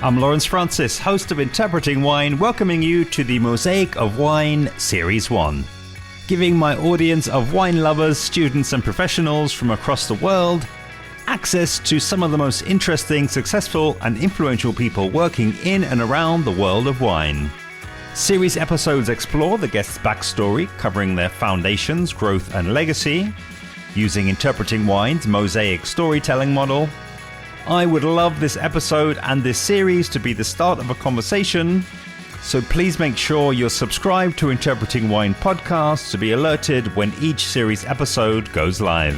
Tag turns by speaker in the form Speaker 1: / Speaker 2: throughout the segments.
Speaker 1: I'm Lawrence Francis, host of Interpreting Wine, welcoming you to the Mosaic of Wine Series 1. Giving my audience of wine lovers, students and professionals from across the world access to some of the most interesting, successful and influential people working in and around the world of wine. Series episodes explore the guest's backstory, covering their foundations, growth and legacy, using Interpreting Wine's Mosaic storytelling model. I would love this episode and this series to be the start of a conversation, so please make sure you're subscribed to Interpreting Wine podcast to be alerted when each series episode goes live.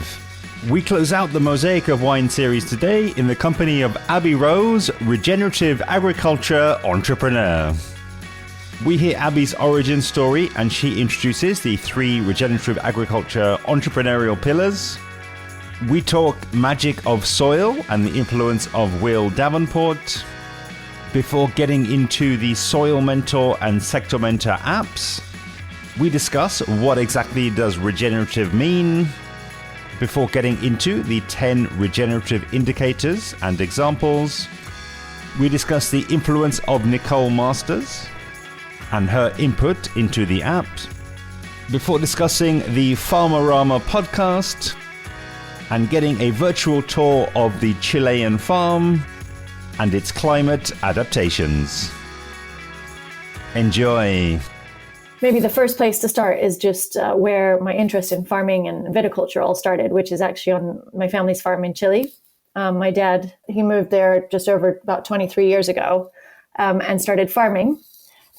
Speaker 1: We close out the Mosaic of Wine series today in the company of Abby Rose, Regenerative Agriculture Entrepreneur. We hear Abby's origin story and she introduces the 3 regenerative agriculture entrepreneurial pillars. We talk magic of soil and the influence of Will Davenport. Before getting into the Soil Mentor and Sector Mentor apps, we discuss what exactly does regenerative mean. Before getting into the 10 regenerative indicators and examples, we discuss the influence of Nicole Masters and her input into the apps. Before discussing the Farmerama podcast, and getting a virtual tour of the Chilean farm and its climate adaptations. Enjoy.
Speaker 2: Maybe the first place to start is just where my interest in farming and viticulture all started, which is actually on my family's farm in Chile. My dad, he moved there just over about 23 years ago and started farming.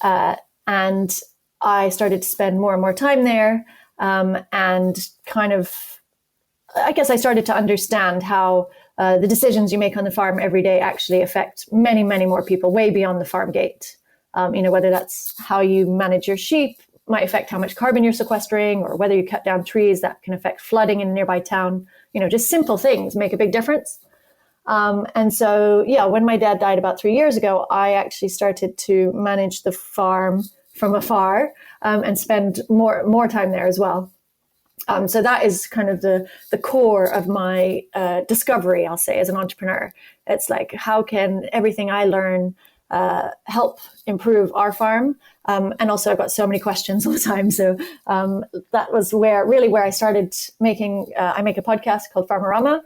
Speaker 2: And I started to spend more and more time there and kind of, I guess I started to understand how the decisions you make on the farm every day actually affect many, many more people way beyond the farm gate. Whether that's how you manage your sheep might affect how much carbon you're sequestering, or whether you cut down trees that can affect flooding in a nearby town. Just simple things make a big difference. And so, when my dad died about 3 years ago, I actually started to manage the farm from afar and spend more time there as well. So that is kind of the core of my discovery, I'll say, as an entrepreneur. It's like, how can everything I learn help improve our farm? And also I've got so many questions all the time. So that was where I started making, I make a podcast called Farmerama.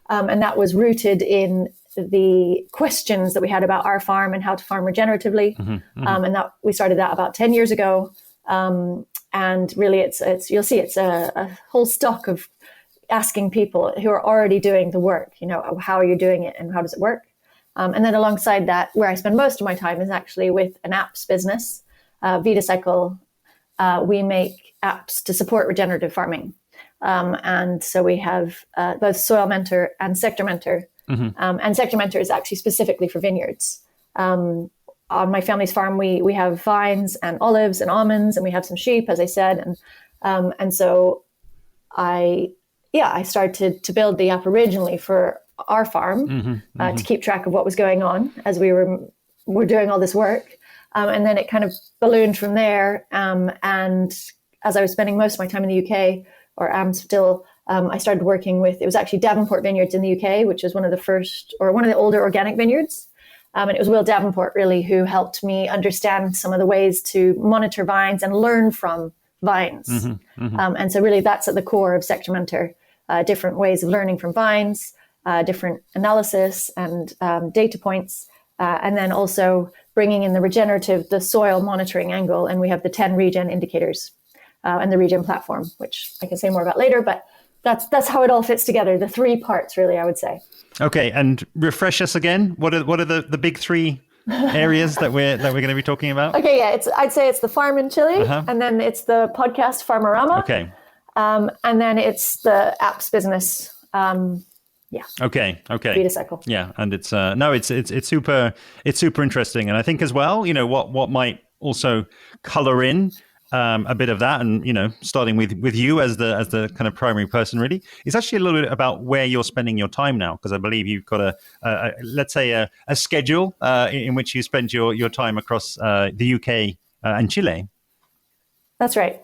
Speaker 2: And that was rooted in the questions that we had about our farm and how to farm regeneratively. And that we started that about 10 years ago. And really, it's you'll see it's a whole stock of asking people who are already doing the work, how are you doing it and how does it work? And then alongside that, where I spend most of my time is actually with an apps business, VitaCycle. We make apps to support regenerative farming. And so we have both Soil Mentor and Sector Mentor. And Sector Mentor is actually specifically for vineyards. On my family's farm, we have vines and olives and almonds, and we have some sheep, as I said. And so I started to build the app originally for our farm to keep track of what was going on as we were doing all this work. And then it kind of ballooned from there. And as I was spending most of my time in the UK, or am still, I started working with, it was actually Davenport Vineyards in the UK, which is one of the older organic vineyards. And it was Will Davenport really who helped me understand some of the ways to monitor vines and learn from vines. And so really that's at the core of Sector Mentor, different ways of learning from vines, different analysis and data points, and then also bringing in the soil monitoring angle. And we have the 10 regen indicators and the regen platform, which I can say more about later, but that's how it all fits together. The 3 parts really, I would say.
Speaker 1: Okay, and refresh us again. What are the big 3 areas that we're going to be talking about?
Speaker 2: Okay, I'd say it's the farm in Chile, and then it's the podcast Farmerama.
Speaker 1: Okay,
Speaker 2: and then it's the apps business.
Speaker 1: Okay.
Speaker 2: VitaCycle.
Speaker 1: Yeah, and it's super interesting, and I think as well, what might also color in a bit of that, and starting with you as the kind of primary person, really, is actually a little bit about where you're spending your time now, because I believe you've got a schedule in which you spend your time across the UK and Chile.
Speaker 2: That's right.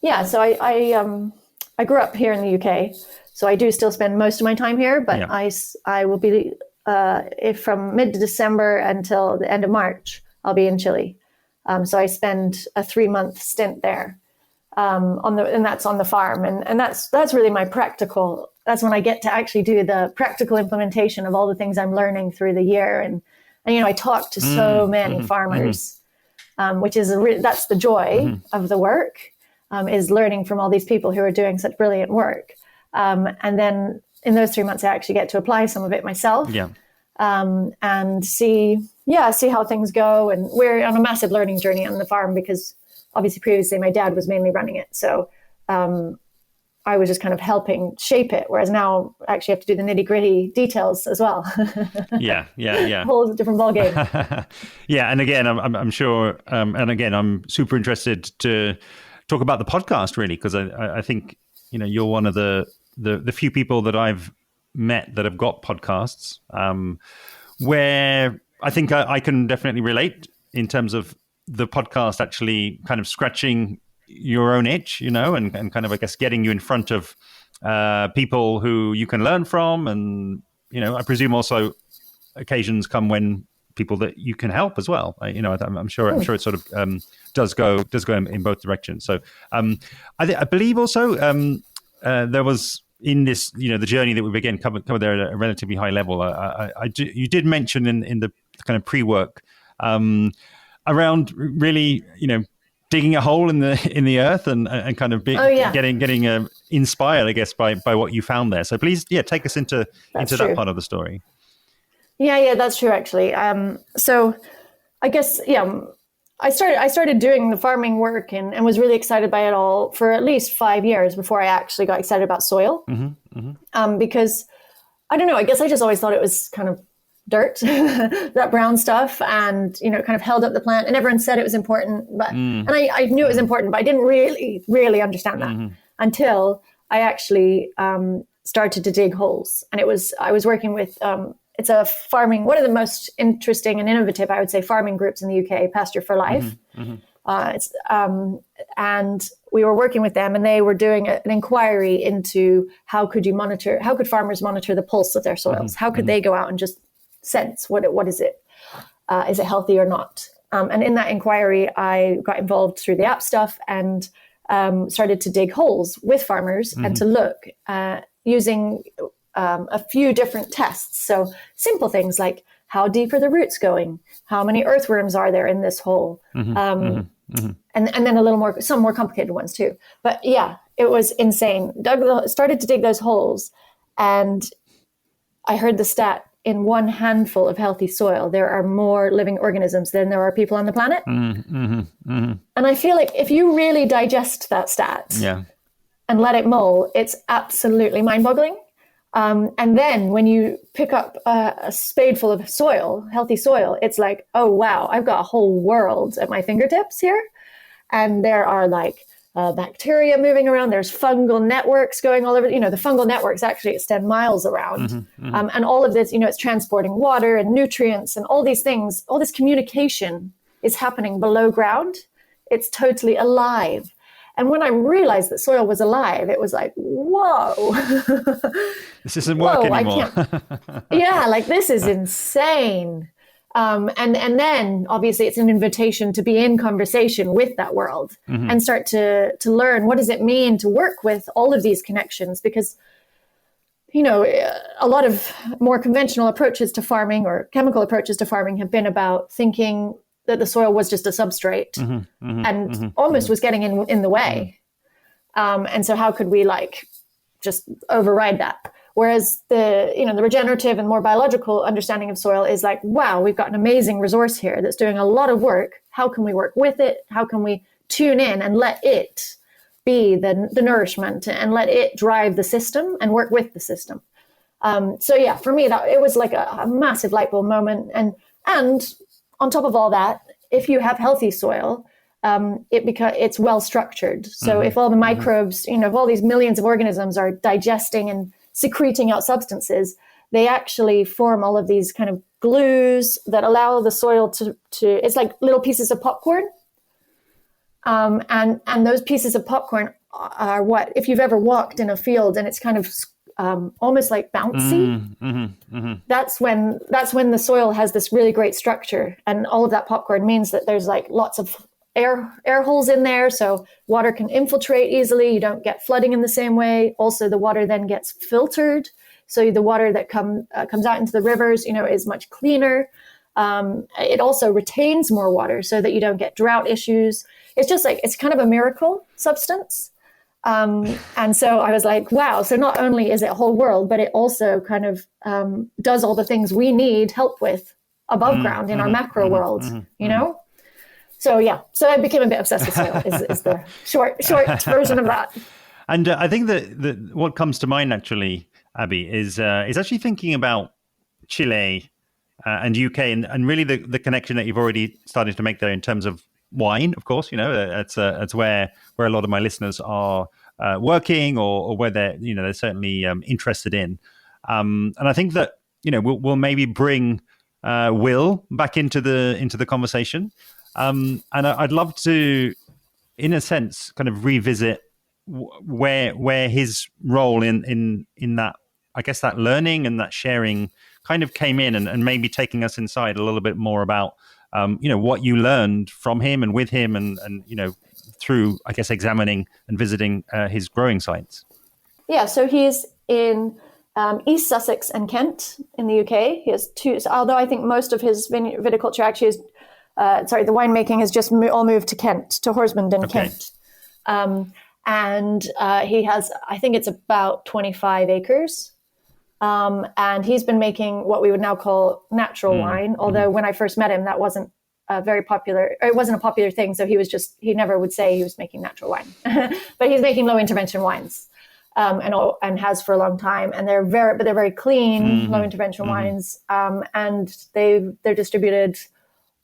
Speaker 2: Yeah. So I grew up here in the UK, so I do still spend most of my time here, but yeah. I will be if from mid-December until the end of March, I'll be in Chile. So I spend a 3-month stint there, and that's on the farm, and that's really my practical. That's when I get to actually do the practical implementation of all the things I'm learning through the year, and I talk to so many farmers, which is that's the joy of the work, is learning from all these people who are doing such brilliant work, and then in those 3 months I actually get to apply some of it myself.
Speaker 1: Yeah.
Speaker 2: And see how things go. And we're on a massive learning journey on the farm because obviously previously my dad was mainly running it. So I was just kind of helping shape it, whereas now I actually have to do the nitty-gritty details as well.
Speaker 1: Yeah.
Speaker 2: Whole different ballgame.
Speaker 1: Yeah, and again, I'm sure, and again, I'm super interested to talk about the podcast, really, because I think, you're one of the few people that I've met that have got podcasts, where I think I can definitely relate in terms of the podcast actually kind of scratching your own itch, and kind of, I guess, getting you in front of people who you can learn from. And, I presume also occasions come when people that you can help as well. I'm sure it sort of does go in both directions. So I believe also there was, in this, the journey that we've again covered there at a relatively high level, you did mention in the kind of pre-work around really, digging a hole in the earth and kind of getting inspired, I guess, by what you found there. So please, take us into that part of the story.
Speaker 2: Yeah, that's true, actually. So I guess, I started doing the farming work and was really excited by it all for at least 5 years before I actually got excited about soil. Because I don't know, I guess I just always thought it was kind of dirt, that brown stuff, and kind of held up the plant. And everyone said it was important, but and I knew it was important, but I didn't really understand that until I actually started to dig holes. And I was working with. It's a farming, one of the most interesting and innovative, I would say, farming groups in the UK, Pasture for Life. And we were working with them, and they were doing an inquiry into how could farmers monitor the pulse of their soils? How could they go out and just sense what is it? Is it healthy or not? And in that inquiry, I got involved through the app stuff and started to dig holes with farmers and to look using a few different tests. So simple things like, how deep are the roots going? How many earthworms are there in this hole? And then some more complicated ones too. But yeah, it was insane. Started to dig those holes, and I heard the stat: in one handful of healthy soil, there are more living organisms than there are people on the planet. And I feel like if you really digest that stat and let it mull, it's absolutely mind-boggling. And then when you pick up a spadeful of soil, healthy soil, it's like, oh, wow, I've got a whole world at my fingertips here. And there are like bacteria moving around. There's fungal networks going all over. The fungal networks actually extend miles around. And all of this, it's transporting water and nutrients and all these things. All this communication is happening below ground. It's totally alive. And when I realized that soil was alive, it was like, whoa.
Speaker 1: This isn't working anymore.
Speaker 2: This is insane. And then obviously it's an invitation to be in conversation with that world and start to learn, what does it mean to work with all of these connections? Because, a lot of more conventional approaches to farming or chemical approaches to farming have been about thinking that the soil was just a substrate and almost was getting in the way. And so how could we just override that? Whereas the regenerative and more biological understanding of soil is like, wow, we've got an amazing resource here that's doing a lot of work. How can we work with it? How can we tune in and let it be the nourishment and let it drive the system and work with the system? For me, it was like a massive light bulb moment. And on top of all that, if you have healthy soil, it's well structured. So if all the microbes, if all these millions of organisms are digesting and secreting out substances, they actually form all of these kind of glues that allow the soil to it's like little pieces of popcorn. And those pieces of popcorn are what, if you've ever walked in a field and it's kind of almost like bouncy. That's when the soil has this really great structure, and all of that popcorn means that there's like lots of air holes in there, so water can infiltrate easily. You don't get flooding in the same way. Also, the water then gets filtered, so the water that comes out into the rivers, is much cleaner. It also retains more water so that you don't get drought issues. It's just like, it's kind of a miracle substance. And so I was like, wow, so not only is it whole world, but it also kind of does all the things we need help with above ground in our macro world, So yeah, so I became a bit obsessed with soil is the short version of that.
Speaker 1: And I think that what comes to mind actually, Abby, is actually thinking about Chile and UK and really the connection that you've already started to make there in terms of wine. Of course, that's where a lot of my listeners are working or where they're certainly interested in. And I think that we'll maybe bring Will back into the conversation. And I'd love to, in a sense, kind of revisit where his role in that, I guess, that learning and that sharing kind of came in, and maybe taking us inside a little bit more about what you learned from him and with him, and through, I guess, examining and visiting his growing sites. Yeah,
Speaker 2: so he's in East Sussex and Kent in the UK. He has two, although I think most of his viticulture actually is, the winemaking has just all moved to Kent, to Horsmond in Kent. And he has, I think it's about 25 acres. And he's been making what we would now call natural wine. Although when I first met him, that wasn't very popular. It wasn't a popular thing. So he never would say he was making natural wine, but he's making low intervention wines, and has for a long time. And they're very clean, low intervention wines. And they're distributed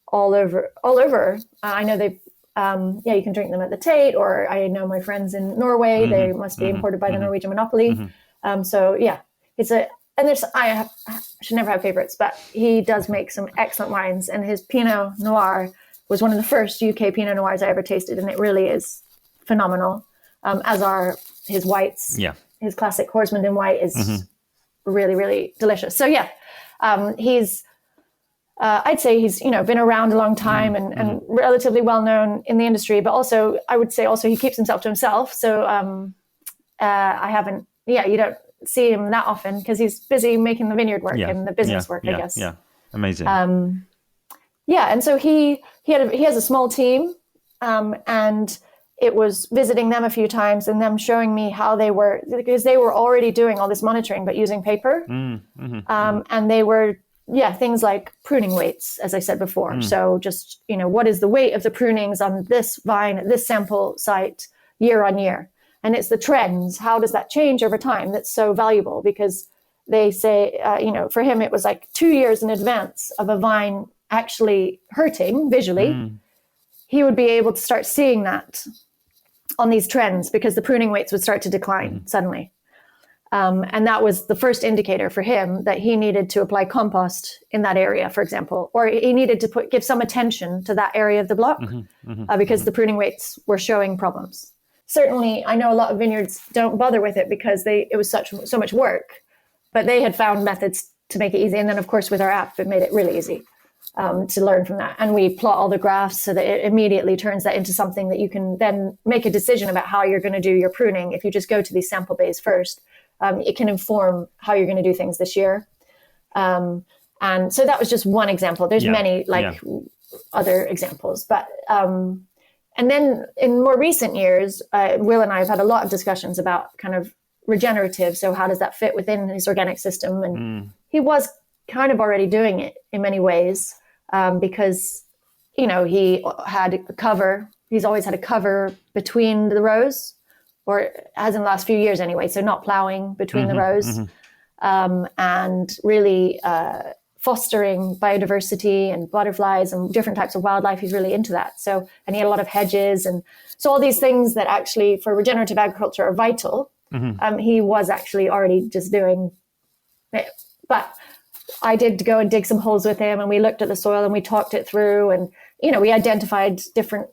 Speaker 2: all over. I know they've, you can drink them at the Tate, or I know my friends in Norway, they must be imported by the Norwegian monopoly. So yeah, I should never have favorites, but he does make some excellent wines, and his Pinot Noir was one of the first UK Pinot Noirs I ever tasted, and it really is phenomenal, as are his whites. Yeah. His classic Horsmond white is really, really delicious. So yeah, I'd say he's, been around a long time and relatively well known in the industry, but also I would say he keeps himself to himself. So you don't see him that often because he's busy making the vineyard work and the business work, I guess. Yeah, amazing. And so he has a small team, and it was visiting them a few times and them showing me how they were, because they were already doing all this monitoring but using paper. And they were things like pruning weights, as I said before. So just, what is the weight of the prunings on this vine at this sample site year on year? And it's the trends. How does that change over time? That's so valuable, because they say, for him, it was like 2 years in advance of a vine actually hurting visually. He would be able to start seeing that on these trends, because the pruning weights would start to decline suddenly. And that was the first indicator for him that he needed to apply compost in that area, for example, or he needed to give some attention to that area of the block, because the pruning weights were showing problems. Certainly, I know a lot of vineyards don't bother with it because it was so much work, but they had found methods to make it easy. And then, of course, with our app, it made it really easy to learn from that. And we plot all the graphs so that it immediately turns that into something that you can then make a decision about how you're going to do your pruning. If you just go to these sample bays first, it can inform how you're going to do things this year. And so that was just one example. There's many other examples, but and then in more recent years, Will and I have had a lot of discussions about kind of regenerative. So how does that fit within his organic system? And he was kind of already doing it in many ways, because, he had a cover. He's always had a cover between the rows, or has in the last few years anyway. So not plowing between the rows, and really fostering biodiversity and butterflies and different types of wildlife. He's really into that. So, and he had a lot of hedges. And so all these things that actually for regenerative agriculture are vital, he was actually already just doing it. But I did go and dig some holes with him, and we looked at the soil and we talked it through, and, we identified different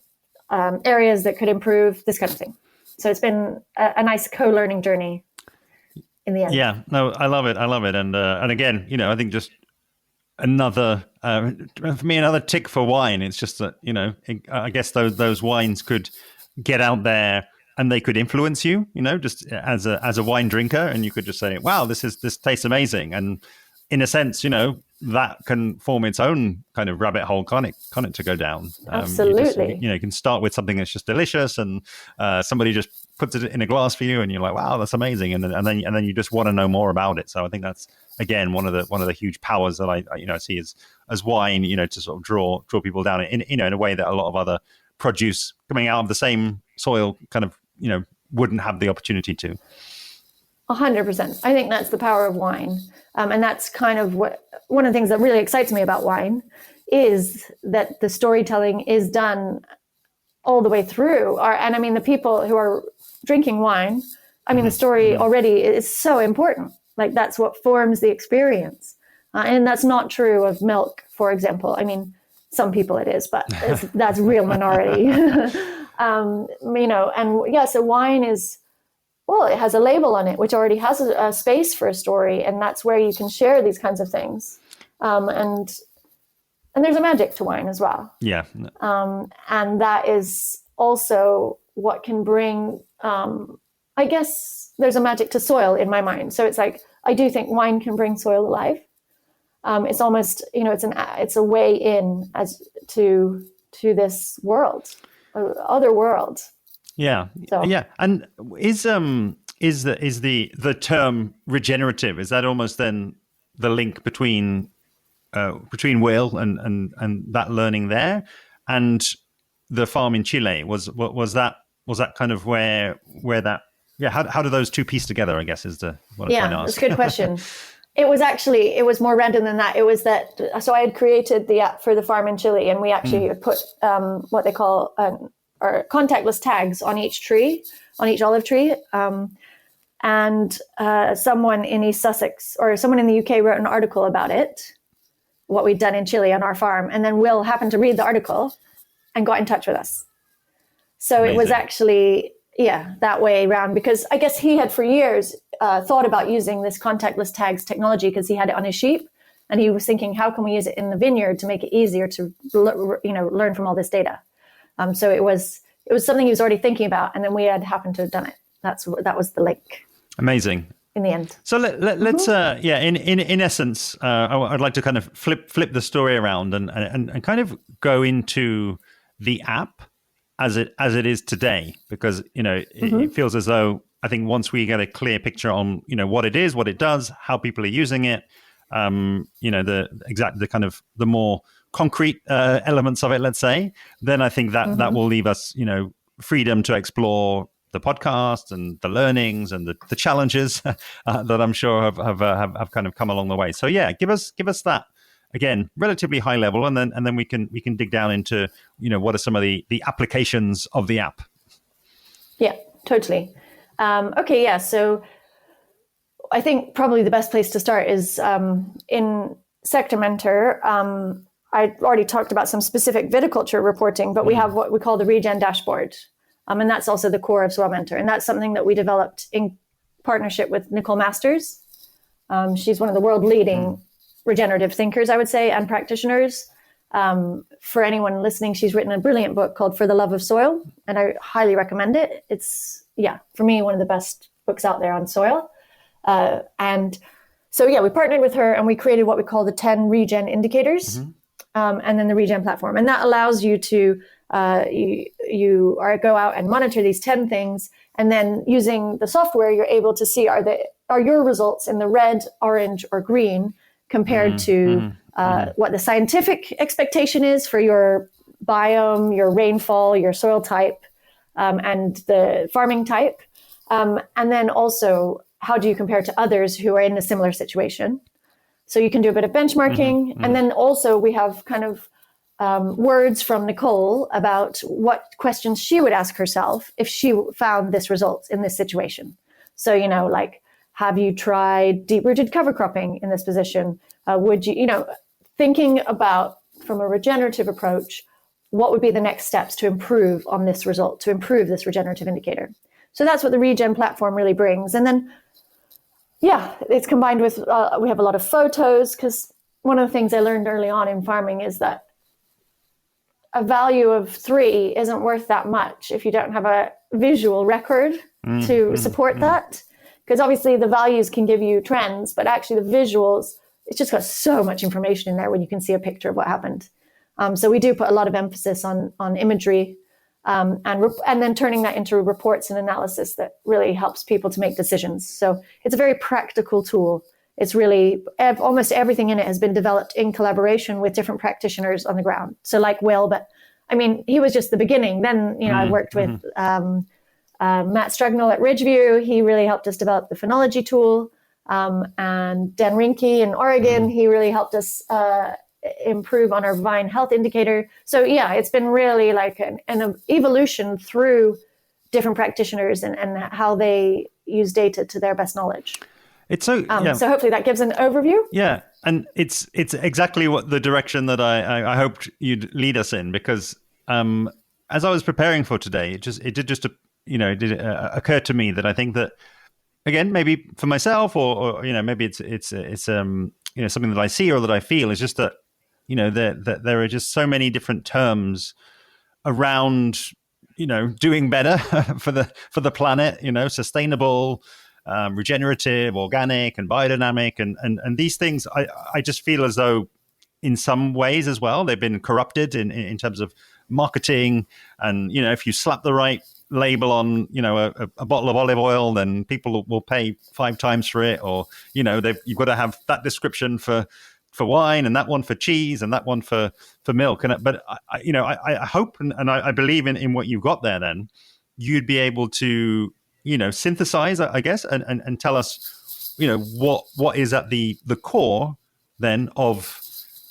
Speaker 2: areas that could improve, this kind of thing. So it's been a nice co-learning journey in the end.
Speaker 1: Yeah, no, I love it. And again, I think just another for me, another tick for wine. It's just that, I guess those wines could get out there and they could influence you, just as a wine drinker, and you could just say, wow, this tastes amazing. And in a sense, that can form its own kind of rabbit hole, can't it, to go down.
Speaker 2: Absolutely.
Speaker 1: You can start with something that's just delicious, and somebody just puts it in a glass for you, and you're like, wow, that's amazing. And then you just want to know more about it. So I think that's, again, one of the huge powers that I see as wine, to sort of draw people down in a way that a lot of other produce coming out of the same soil kind of, wouldn't have the opportunity to.
Speaker 2: 100%. I think that's the power of wine. And that's kind of one of the things that really excites me about wine is that the storytelling is done all the way through. And I mean, the people who are drinking wine, I mean, the story already is so important. Like, that's what forms the experience. And that's not true of milk, for example. I mean, some people it is, but that's real minority. So wine is, well, it has a label on it, which already has a space for a story. And that's where you can share these kinds of things. And there's a magic to wine as well.
Speaker 1: Yeah.
Speaker 2: And that is also what can bring, I guess there's a magic to soil in my mind. So it's like, I do think wine can bring soil alive. It's almost, it's a way in as to this world, other world.
Speaker 1: Yeah. So. Yeah. And is the term regenerative, is that almost then the link between Will and that learning there and the farm in Chile? Was that kind of where that, how do those two piece together, I guess, is what I'm trying to ask.
Speaker 2: That's a good question. It was more random than that. It was that, so I had created the app for the farm in Chile, and we actually put what they call or contactless tags on each tree, on each olive tree. And someone in East Sussex or someone in the UK wrote an article about it, what we'd done in Chile on our farm. And then Will happened to read the article and got in touch with us. So Amazing. It was actually, that way around, because I guess he had for years thought about using this contactless tags technology because he had it on his sheep. And he was thinking, how can we use it in the vineyard to make it easier to, learn from all this data? So it was something he was already thinking about, and then we had happened to have done it. That was the link.
Speaker 1: Amazing.
Speaker 2: In the end.
Speaker 1: So let's in essence, I'd like to kind of flip the story around and kind of go into the app as it is today, because it feels as though, I think once we get a clear picture on what it is, what it does, how people are using it, the kind of the more concrete elements of it, let's say, then I think that will leave us, freedom to explore the podcast and the learnings and the challenges that I'm sure have kind of come along the way. So give us that, again, relatively high level, and then we can dig down into what are some of the applications of the app. Yeah, totally.
Speaker 2: So I think probably the best place to start is in Sector Mentor. I already talked about some specific viticulture reporting, but we have what we call the Regen dashboard. And that's also the core of Soil Mentor. And that's something that we developed in partnership with Nicole Masters. She's one of the world leading regenerative thinkers, I would say, and practitioners. For anyone listening, she's written a brilliant book called For the Love of Soil, and I highly recommend it. It's, for me, one of the best books out there on soil. And so, we partnered with her and we created what we call the 10 Regen indicators, and then the Regen platform. And that allows you to go out and monitor these 10 things. And then using the software, you're able to see are your results in the red, orange, or green compared to what the scientific expectation is for your biome, your rainfall, your soil type, and the farming type. And then also, how do you compare to others who are in a similar situation? So you can do a bit of benchmarking. And then also we have kind of words from Nicole about what questions she would ask herself if she found this result in this situation. So, like, have you tried deep-rooted cover cropping in this position? Would you, thinking about, from a regenerative approach, what would be the next steps to improve on this result, to improve this regenerative indicator? So that's what the Regen platform really brings. And then Yeah, it's combined with, we have a lot of photos, because one of the things I learned early on in farming is that a value of 3 isn't worth that much if you don't have a visual record to support that. Because obviously the values can give you trends, but actually the visuals, it's just got so much information in there when you can see a picture of what happened. So we do put a lot of emphasis on imagery, and then turning that into reports and analysis that really helps people to make decisions. So it's a very practical tool. It's really, almost everything in it has been developed in collaboration with different practitioners on the ground. So like Will, but I mean, he was just the beginning. Then, I worked with Matt Strugnell at Ridgeview. He really helped us develop the phenology tool. And Dan Rinke in Oregon, he really helped us improve on our vine health indicator. So yeah, it's been really like an evolution through different practitioners and how they use data to their best knowledge.
Speaker 1: It's so
Speaker 2: hopefully that gives an overview.
Speaker 1: Yeah, and it's exactly what the direction that I hoped you'd lead us in, because as I was preparing for today, it did occur to me that I think that, again, maybe for myself or maybe it's something that I see or that I feel is just that that there are just so many different terms around doing better for the planet, sustainable, regenerative, organic, and biodynamic, and these things I just feel as though in some ways as well they've been corrupted in terms of marketing, and if you slap the right label on a bottle of olive oil, then people will pay 5 times for it, or you've got to have that description for wine, and that one for cheese, and that one for milk. But I hope and I believe in what you've got there. Then you'd be able to synthesize, I guess, and tell us what is at the core then of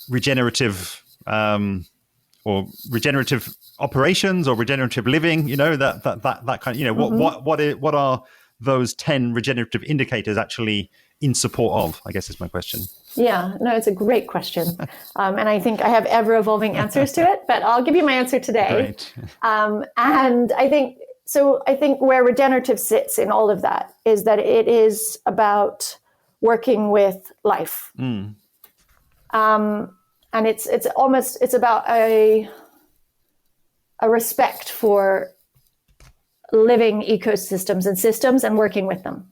Speaker 1: regenerative or regenerative operations or regenerative living. That kind of what are those 10 regenerative indicators actually in support of, I guess, is my question.
Speaker 2: Yeah, no, it's a great question. And I think I have ever-evolving answers to it, but I'll give you my answer today.
Speaker 1: Great.
Speaker 2: And I think where regenerative sits in all of that is that it is about working with life. And it's about a respect for living ecosystems and systems and working with them.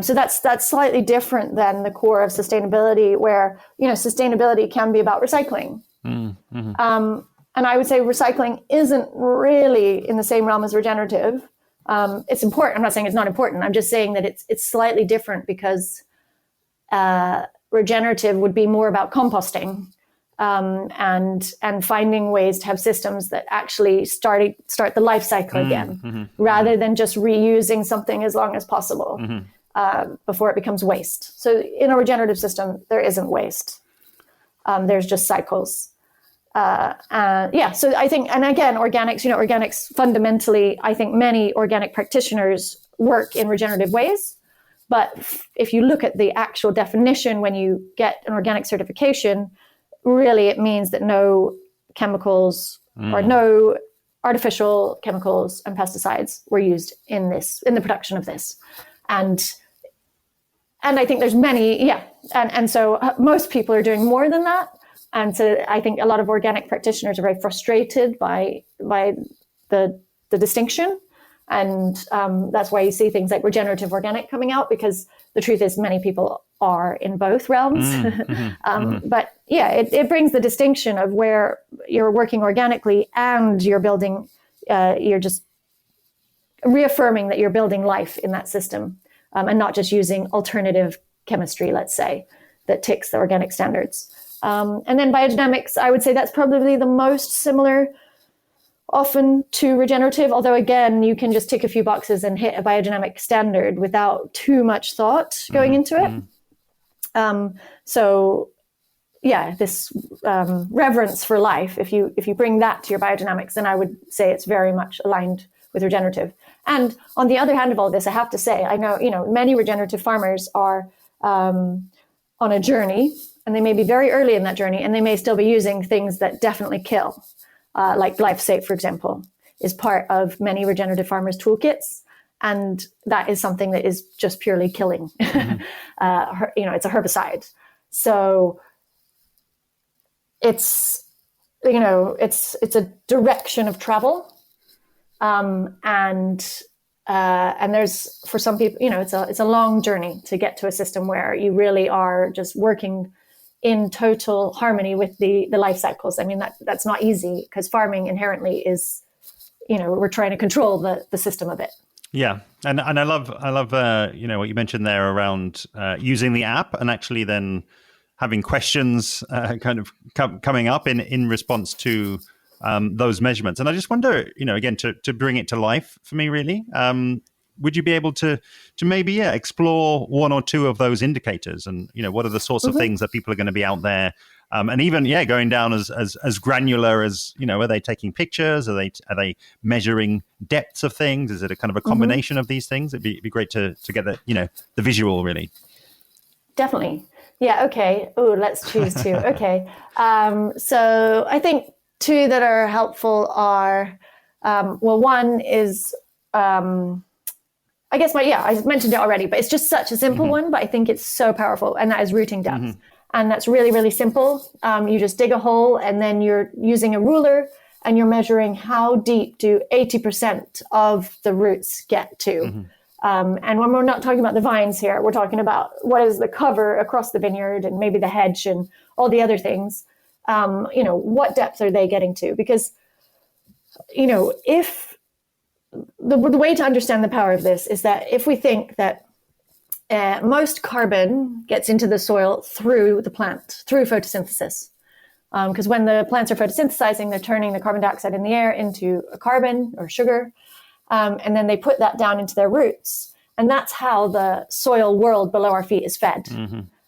Speaker 2: So that's slightly different than the core of sustainability, where sustainability can be about recycling. And I would say recycling isn't really in the same realm as regenerative. It's important. I'm not saying it's not important. I'm just saying that it's slightly different, because regenerative would be more about composting and finding ways to have systems that actually start the life cycle again, rather than just reusing something as long as possible before it becomes waste. So in a regenerative system, there isn't waste. There's just cycles. So I think, and again, organics fundamentally, I think many organic practitioners work in regenerative ways. But if you look at the actual definition, when you get an organic certification, really it means that no chemicals or no artificial chemicals and pesticides were used in the production of this. And I think there's many, and so most people are doing more than that. And so I think a lot of organic practitioners are very frustrated by the distinction. And that's why you see things like regenerative organic coming out, because the truth is many people are in both realms. But yeah, it brings the distinction of where you're working organically and you're building, you're just reaffirming that you're building life in that system, and not just using alternative chemistry, let's say, that ticks the organic standards. And then biodynamics, I would say that's probably the most similar often to regenerative, although again, you can just tick a few boxes and hit a biodynamic standard without too much thought going into it. So yeah, this reverence for life, if you bring that to your biodynamics, then I would say it's very much aligned with regenerative. And on the other hand of all this, I have to say, I know, many regenerative farmers are on a journey, and they may be very early in that journey, and they may still be using things that definitely kill. Like glyphosate, for example, is part of many regenerative farmers' toolkits. And that is something that is just purely killing. It's a herbicide. So it's a direction of travel. And there's, for some people, it's a long journey to get to a system where you really are just working in total harmony with the life cycles. I mean, that's not easy, because farming inherently is, we're trying to control the system of it.
Speaker 1: Yeah. And I love, what you mentioned there around using the app and actually then having questions kind of coming up in response to those measurements. And I just wonder, again, to bring it to life for me, really, would you be able to maybe explore one or two of those indicators, and what are the sorts of things that people are going to be out there, and even going down as granular as are they taking pictures, are they measuring depths of things, is it a kind of a combination of these things? It'd be great to get the visual, really.
Speaker 2: Definitely. Yeah. Okay. Oh, let's choose two. Okay. So I think two that are helpful are, one is, I guess I mentioned it already, but it's just such a simple one, but I think it's so powerful, and that is rooting depth. And that's really, really simple. You just dig a hole, and then you're using a ruler, and you're measuring how deep do 80% of the roots get to. And when we're not talking about the vines here, we're talking about what is the cover across the vineyard and maybe the hedge and all the other things. What depth are they getting to? Because, if the way to understand the power of this is that if we think that most carbon gets into the soil through the plant, through photosynthesis, because when the plants are photosynthesizing, they're turning the carbon dioxide in the air into a carbon or sugar, and then they put that down into their roots. And that's how the soil world below our feet is fed.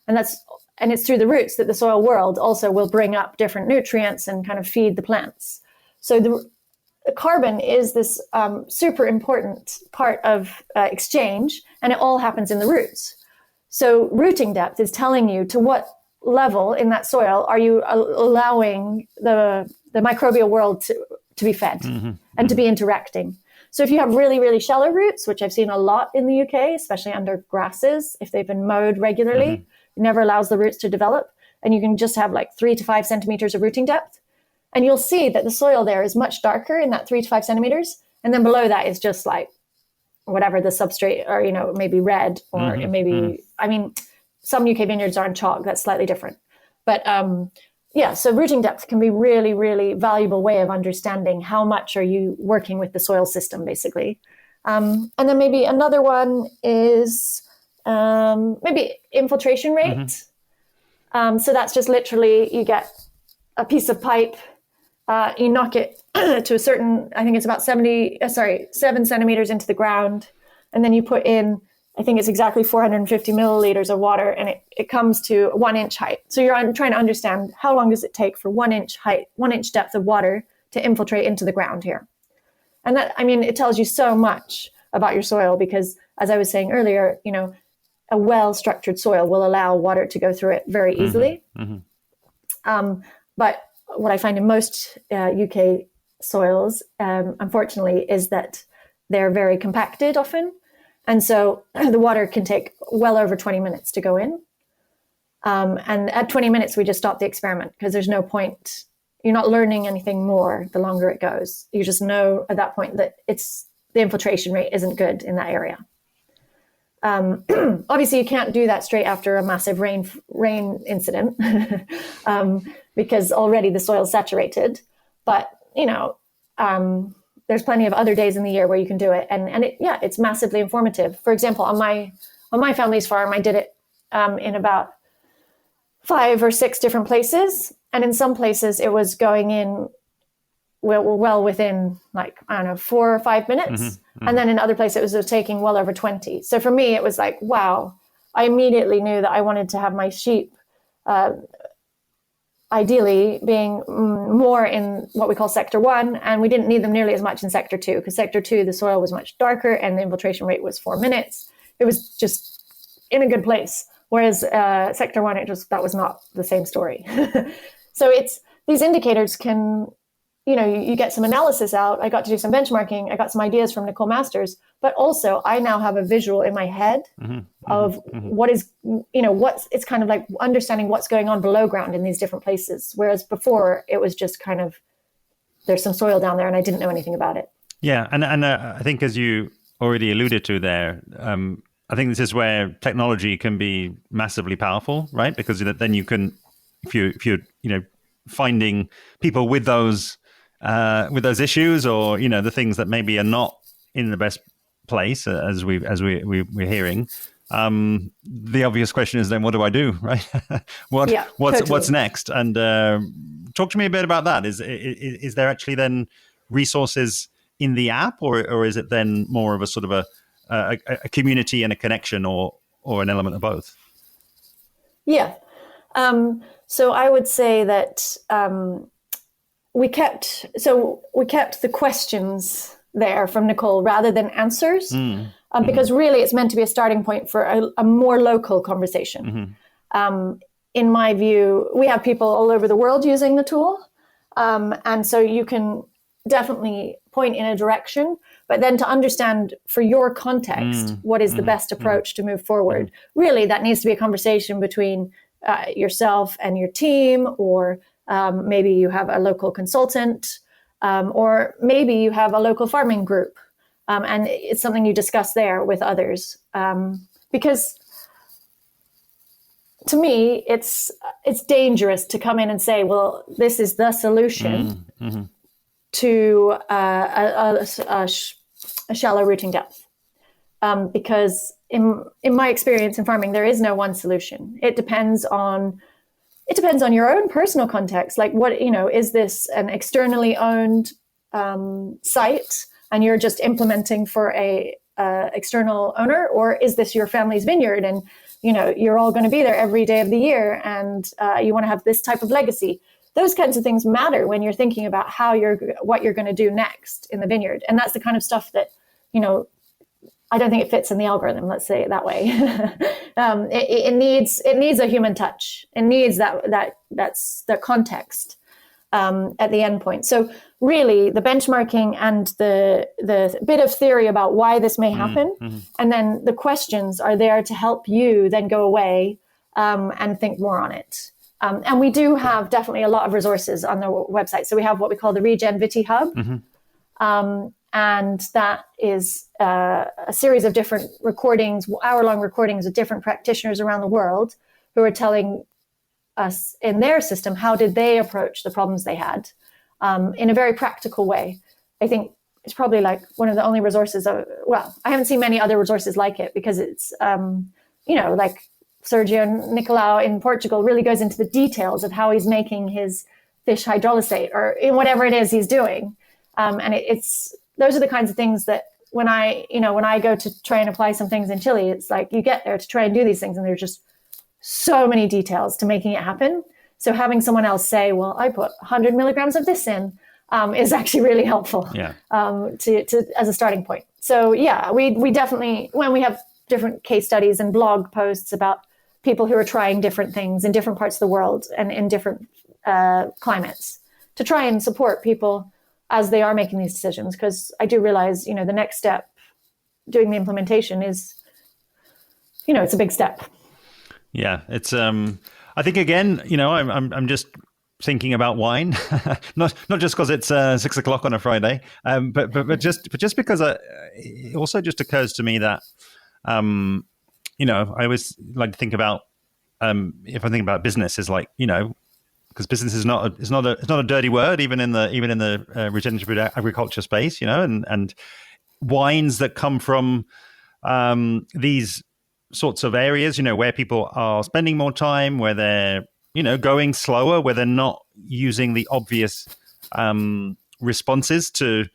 Speaker 2: And it's through the roots that the soil world also will bring up different nutrients and kind of feed the plants. So the carbon is this super important part of exchange, and it all happens in the roots. So rooting depth is telling you to what level in that soil are you allowing the microbial world to be fed and to be interacting. So if you have really, really shallow roots, which I've seen a lot in the UK, especially under grasses, if they've been mowed regularly, it never allows the roots to develop. And you can just have like 3 to 5 centimeters of rooting depth. And you'll see that the soil there is much darker in that 3 to 5 centimeters. And then below that is just like whatever the substrate, or, maybe red, or maybe, I mean, some UK vineyards are on chalk. That's slightly different. But so rooting depth can be really, really valuable way of understanding how much are you working with the soil system, basically. And then maybe another one is maybe infiltration rate. So that's just literally you get a piece of pipe, you knock it to a certain, I think it's about 7 centimeters into the ground. And then you put in, I think it's exactly 450 milliliters of water, and it comes to 1 inch height. So you're trying to understand how long does it take for 1 inch height, 1 inch depth of water to infiltrate into the ground here. And that, I mean, it tells you so much about your soil, because as I was saying earlier, a well-structured soil will allow water to go through it very easily. But what I find in most UK soils, unfortunately, is that they're very compacted often. And so the water can take well over 20 minutes to go in. And at 20 minutes, we just stop the experiment, because there's no point. You're not learning anything more the longer it goes. You just know at that point that the infiltration rate isn't good in that area. Obviously, you can't do that straight after a massive rain incident because already the soil is saturated. But, there's plenty of other days in the year where you can do it. And it's massively informative. For example, on my family's farm, I did it in about 5 or 6 different places. And in some places, it was going in well within 4 or 5 minutes. And then in other places, it was taking well over 20. So for me, it was like, wow, I immediately knew that I wanted to have my sheep ideally being more in what we call sector 1. And we didn't need them nearly as much in sector 2, because sector 2, the soil was much darker and the infiltration rate was 4 minutes. It was just in a good place. Whereas sector 1, that was not the same story. So these indicators can you get some analysis out. I got to do some benchmarking. I got some ideas from Nicole Masters, but also I now have a visual in my head of what is, it's kind of like understanding what's going on below ground in these different places. Whereas before it was just kind of, there's some soil down there and I didn't know anything about it.
Speaker 1: Yeah. And I think, as you already alluded to there, I think this is where technology can be massively powerful, right? Because then you can, if you're finding people with those issues, or the things that maybe are not in the best place, as we're hearing. The obvious question is then, what do I do, right? What's next? And talk to me a bit about that. Is there actually then resources in the app, or is it then more of a sort of a community and a connection, or an element of both?
Speaker 2: Yeah. So I would say that we kept the questions there from Nicole rather than answers, because really it's meant to be a starting point for a more local conversation. In my view, we have people all over the world using the tool, and so you can definitely point in a direction, but then to understand for your context what is the best approach to move forward. Really, that needs to be a conversation between yourself and your team, or maybe you have a local consultant, or maybe you have a local farming group, and it's something you discuss there with others. Because to me, it's dangerous to come in and say, well, this is the solution to a shallow rooting depth. Because in my experience in farming, there is no one solution. It depends on your own personal context. Like, is this an externally owned site and you're just implementing for a external owner, or is this your family's vineyard and you're all going to be there every day of the year, and you want to have this type of legacy? Those kinds of things matter when you're thinking about what you're going to do next in the vineyard. And that's the kind of stuff that, I don't think it fits in the algorithm. Let's say it that way. It needs a human touch. It needs that's the context at the end point. So really, the benchmarking and the bit of theory about why this may happen, and then the questions are there to help you then go away and think more on it. And we do have definitely a lot of resources on the website. So we have what we call the Regen Viti Hub. And that is a series of different recordings, hour-long recordings of different practitioners around the world who are telling us in their system how did they approach the problems they had in a very practical way. I think it's probably like one of the only resources. I haven't seen many other resources like it, because it's, like Sergio Nicolau in Portugal really goes into the details of how he's making his fish hydrolysate, or in whatever it is he's doing. And those are the kinds of things that when I go to try and apply some things in Chile, it's like you get there to try and do these things, and there's just so many details to making it happen. So having someone else say, well, I put 100 milligrams of this in, is actually really helpful to as a starting point. So yeah, we definitely, when we have different case studies and blog posts about people who are trying different things in different parts of the world and in different climates, to try and support people as they are making these decisions. Because I do realize, the next step, doing the implementation is, it's a big step.
Speaker 1: Yeah, it's. I think again, I'm just thinking about wine, not just because it's 6 o'clock on a Friday, but just because it also just occurs to me that, I always like to think about, if I think about business, is like, because business is not a dirty word, even in the regenerative agriculture space, and wines that come from these sorts of areas, where people are spending more time, where they're, going slower, where they're not using the obvious responses to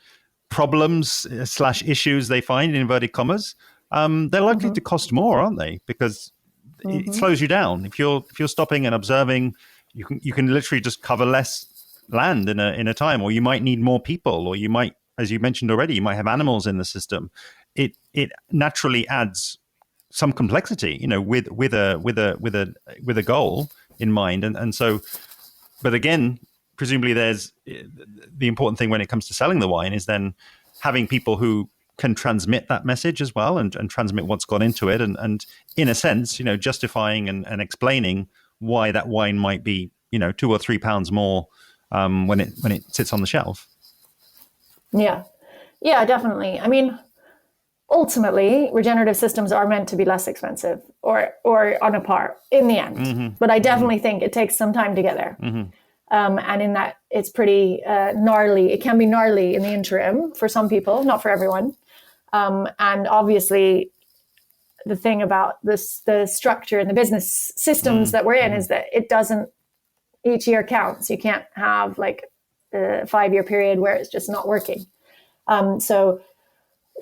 Speaker 1: problems / issues they find, in inverted commas. They're likely to cost more, aren't they? Because it slows you down. If you're stopping and observing, you can literally just cover less land in a time, or you might need more people, or you might, as you mentioned already, you might have animals in the system. It naturally adds some complexity, with a goal in mind, and so. But again, presumably there's the important thing when it comes to selling the wine is then having people who can transmit that message as well and transmit what's gone into it. And in a sense, justifying and explaining why that wine might be, 2 or 3 pounds more when it sits on the shelf.
Speaker 2: Yeah. Yeah, definitely. I mean, ultimately, regenerative systems are meant to be less expensive or on a par in the end. Mm-hmm. But I definitely think it takes some time to get there. Mm-hmm. And in that, it's pretty gnarly. It can be gnarly in the interim for some people, not for everyone. And obviously, the thing about the structure and the business systems that we're in is that it doesn't, each year counts. You can't have like a 5-year period where it's just not working. So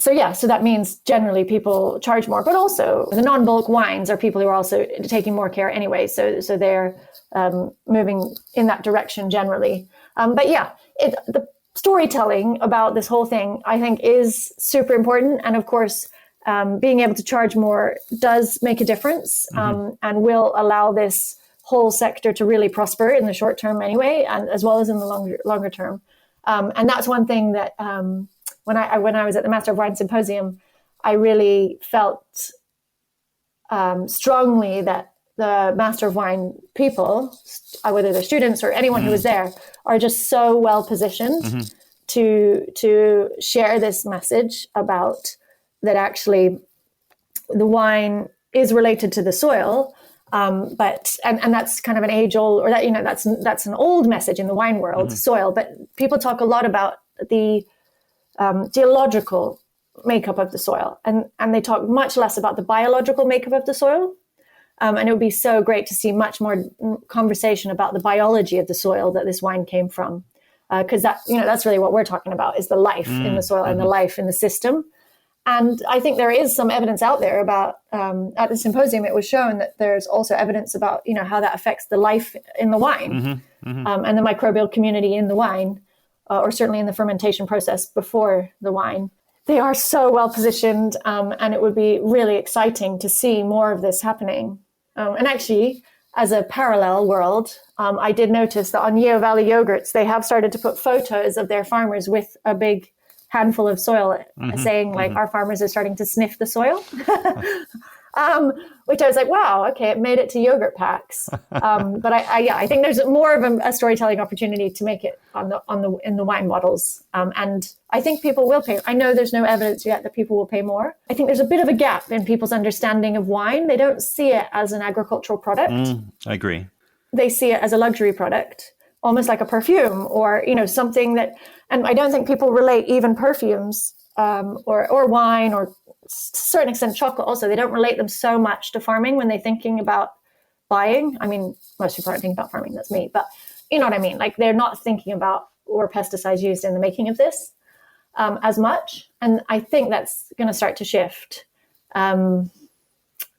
Speaker 2: that means generally people charge more, but also the non-bulk wines are people who are also taking more care anyway. So they're moving in that direction generally. But yeah, the storytelling about this whole thing, I think, is super important. And of course, being able to charge more does make a difference, and will allow this whole sector to really prosper in the short term anyway, and as well as in the longer term. And that's one thing that when I was at the Master of Wine Symposium, I really felt strongly that the Master of Wine people, whether they're students or anyone who was there, are just so well positioned to share this message about that actually the wine is related to the soil, but that's kind of an age old, or that that's an old message in the wine world, soil. But people talk a lot about the geological makeup of the soil, and they talk much less about the biological makeup of the soil. And it would be so great to see much more conversation about the biology of the soil that this wine came from, because that's really what we're talking about, is the life in the soil and the life in the system. And I think there is some evidence out there about, at the symposium, it was shown that there's also evidence about, how that affects the life in the wine, and the microbial community in the wine, or certainly in the fermentation process before the wine. They are so well positioned, and it would be really exciting to see more of this happening. And actually, as a parallel world, I did notice that on Yeo Valley yogurts, they have started to put photos of their farmers with a big handful of soil, saying like, our farmers are starting to sniff the soil. Which I was like, wow, okay, it made it to yogurt packs. But I think there's more of a storytelling opportunity to make it in the wine bottles. And I think people will pay. I know there's no evidence yet that people will pay more. I think there's a bit of a gap in people's understanding of wine. They don't see it as an agricultural product.
Speaker 1: I agree.
Speaker 2: They see it as a luxury product, almost like a perfume, or something that. And I don't think people relate even perfumes or wine, or to a certain extent chocolate also. They don't relate them so much to farming when they're thinking about buying. I mean, most people aren't thinking about farming, that's me, but you know what I mean? Like, they're not thinking about or pesticides used in the making of this as much. And I think that's going to start to shift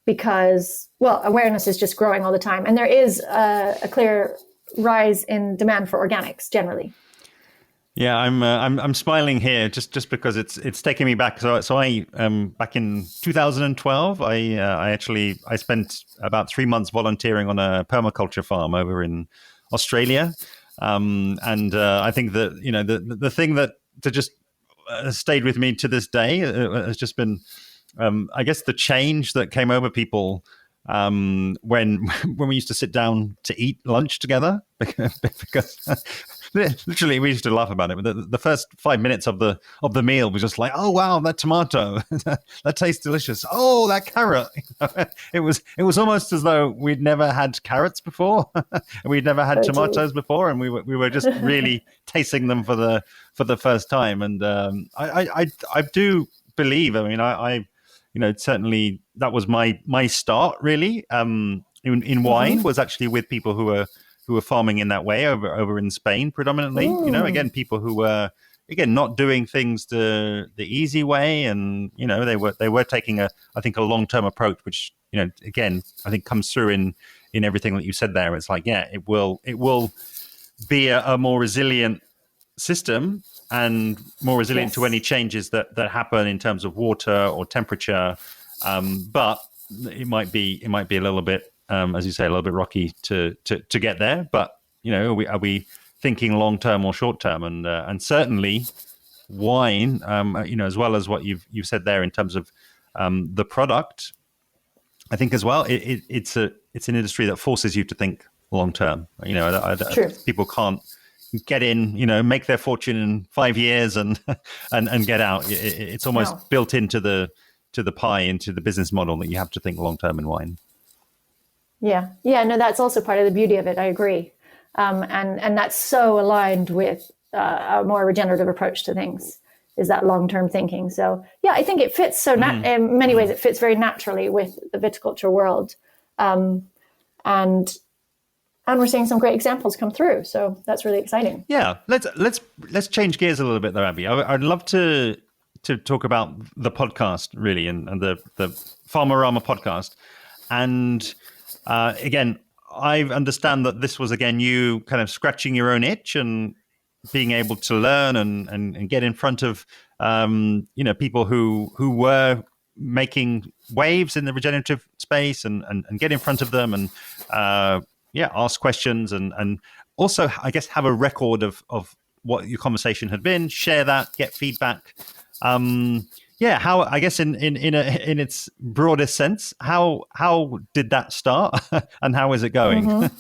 Speaker 2: because, well, awareness is just growing all the time. And there is a clear rise in demand for organics generally.
Speaker 1: Yeah, I'm smiling here just because it's taking me back. So I back in 2012, I spent about 3 months volunteering on a permaculture farm over in Australia, and I think that the thing that just stayed with me to this day has just been, I guess, the change that came over people when we used to sit down to eat lunch together, because literally we used to laugh about it. But the first 5 minutes of the meal was just like, oh wow, that tomato, that tastes delicious. Oh, that carrot. It was almost as though we'd never had carrots before, and we'd never had tomatoes before, and we were just really tasting them for the first time. And I do believe. I mean, I certainly that was my start really in wine, was actually with people who were farming in that way over in Spain predominantly. Again, people who were not doing things the easy way, and they were taking a long-term approach, which again I think comes through in everything that you said there. It's like, yeah, it will be a more resilient system, and more resilient to any changes that happen in terms of water or temperature, but it might be a little bit, as you say, a little bit rocky to get there. But are we thinking long term or short term, and certainly wine, as well as what you've said there in terms of the product. I think as well, it's an industry that forces you to think long term.
Speaker 2: True.
Speaker 1: People can't get in, make their fortune in 5 years and get out. It's almost built into the pie, into the business model, that you have to think long term in wine.
Speaker 2: Yeah. No, that's also part of the beauty of it. I agree, and that's so aligned with a more regenerative approach to things. Is that long-term thinking. So yeah, I think it fits in many ways, it fits very naturally with the viticulture world. And we're seeing some great examples come through. So that's really exciting.
Speaker 1: Yeah. Let's change gears a little bit there, Abby. I'd love to talk about the podcast really, and the Farmerama podcast. And again, I understand that this was, again, you kind of scratching your own itch and being able to learn and get in front of people who were making waves in the regenerative space and get in front of them and ask questions and also, I guess, have a record of what your conversation had been, share that, get feedback. How, I guess, in its broadest sense, how did that start and how is it going?
Speaker 2: Mm-hmm.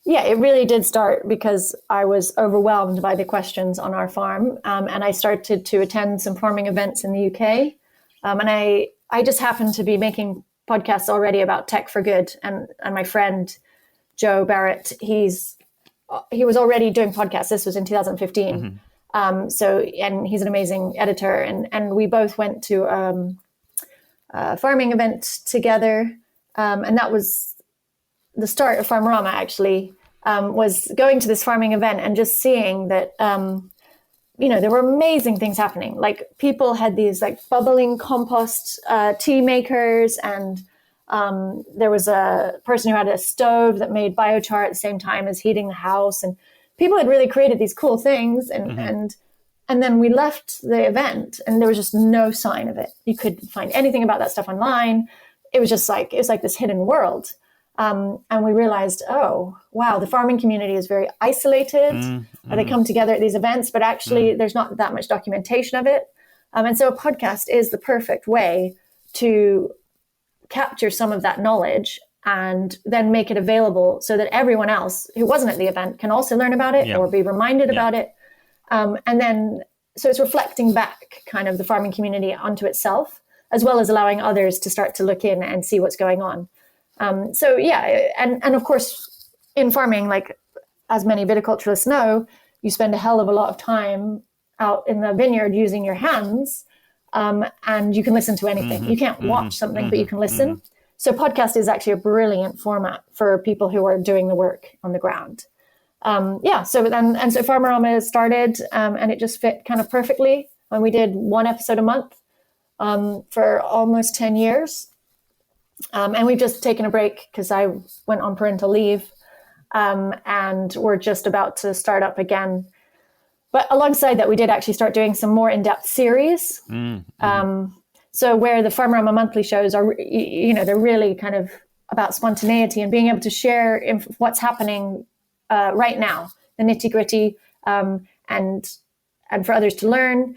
Speaker 2: Yeah, it really did start because I was overwhelmed by the questions on our farm. And I started to attend some farming events in the UK. And I just happened to be making podcasts already about tech for good. And my friend, Joe Barrett, he was already doing podcasts. This was in 2015. Mm-hmm. And he's an amazing editor. And we both went to a farming event together. And that was the start of Farmerama, actually, was going to this farming event and just seeing that, there were amazing things happening. Like people had these like bubbling compost tea makers, and there was a person who had a stove that made biochar at the same time as heating the house. And people had really created these cool things. And then we left the event and there was just no sign of it. You couldn't find anything about that stuff online. It was like this hidden world. And we realized, oh, wow, the farming community is very isolated. They come together at these events, but actually there's not that much documentation of it. And so a podcast is the perfect way to capture some of that knowledge and then make it available so that everyone else who wasn't at the event can also learn about it or be reminded about it. And then, so it's reflecting back kind of the farming community onto itself, as well as allowing others to start to look in and see what's going on. And of course, in farming, like as many viticulturists know, you spend a hell of a lot of time out in the vineyard using your hands, and you can listen to anything. You can't watch something, but you can listen. So podcast is actually a brilliant format for people who are doing the work on the ground. So Farmerama started, and it just fit kind of perfectly. And we did one episode a month for almost 10 years. And we've just taken a break because I went on parental leave, and we're just about to start up again. But alongside that, we did actually start doing some more in-depth series. So where the Farmerama monthly shows are, they're really kind of about spontaneity and being able to share what's happening right now, the nitty-gritty, and for others to learn.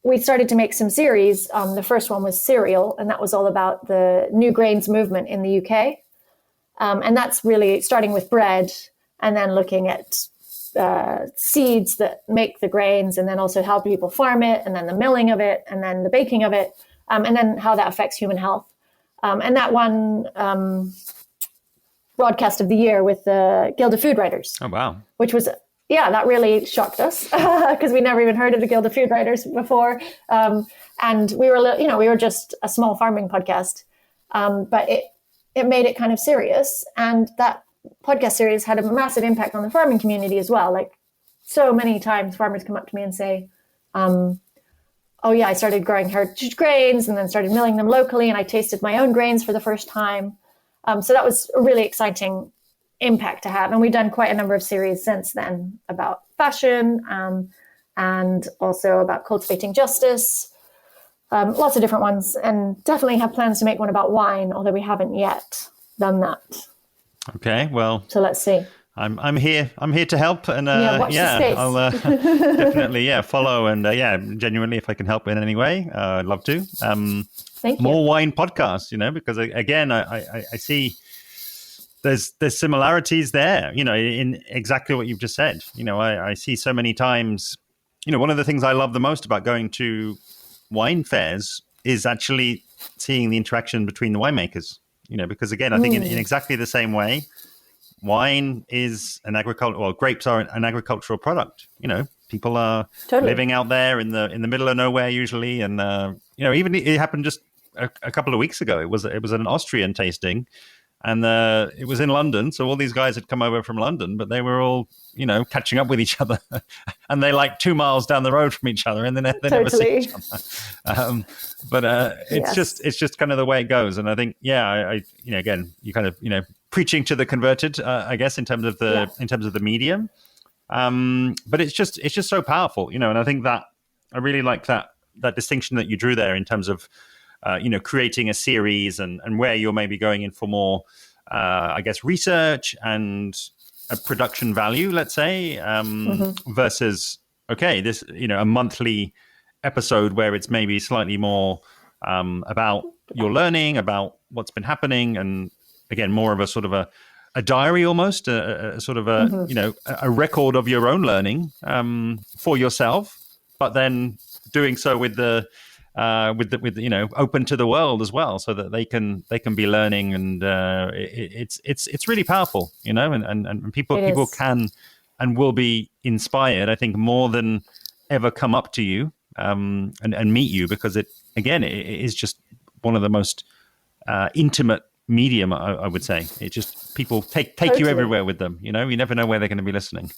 Speaker 2: We started to make some series. The first one was cereal, and that was all about the new grains movement in the UK. And that's really starting with bread and then looking at seeds that make the grains, and then also how people farm it, and then the milling of it, and then the baking of it, and then how that affects human health. And that won Broadcast of the Year with the Guild of Food Writers.
Speaker 1: Oh, wow.
Speaker 2: Which was... Yeah, that really shocked us because we never even heard of the Guild of Food Writers before. And we were just a small farming podcast, but it made it kind of serious. And that podcast series had a massive impact on the farming community as well. Like so many times farmers come up to me and say, I started growing heritage grains and then started milling them locally. And I tasted my own grains for the first time. So that was a really exciting impact to have. And we've done quite a number of series since then about fashion, and also about cultivating justice, lots of different ones, and definitely have plans to make one about wine, although we haven't yet done that.
Speaker 1: Okay, well.
Speaker 2: So let's see.
Speaker 1: I'm here. I'm here to help, and
Speaker 2: watch the space.
Speaker 1: I'll definitely follow, and genuinely, if I can help in any way, I'd love to.
Speaker 2: Thank you.
Speaker 1: More wine podcasts, because again, I see there's similarities there, in exactly what you've just said. I see so many times. One of the things I love the most about going to wine fairs is actually seeing the interaction between the winemakers. Because again, I think in exactly the same way, wine is grapes are an agricultural product. People are living out there in the middle of nowhere usually, and even it happened just a couple of weeks ago. It was an Austrian tasting, and it was in London. So all these guys had come over from London, but they were all catching up with each other, and they like 2 miles down the road from each other, and they never see each other. But it's just kind of the way it goes. And I think I again, you kind of preaching to the converted, I guess, in terms of the medium. But it's just so powerful, and I think that I really like that distinction that you drew there in terms of creating a series and where you're maybe going in for more I guess research and a production value, let's say, versus this a monthly episode where it's maybe slightly more about your learning, about what's been happening, and again more of a sort of a diary almost, a sort of a record of your own learning for yourself, but then doing so with the open to the world as well, so that they can be learning, and it's really powerful, and people can and will be inspired, I think, more than ever come up to you and meet you, because it is just one of the most intimate medium, I would say. It just people take you everywhere with them. You never know where they're going to be listening.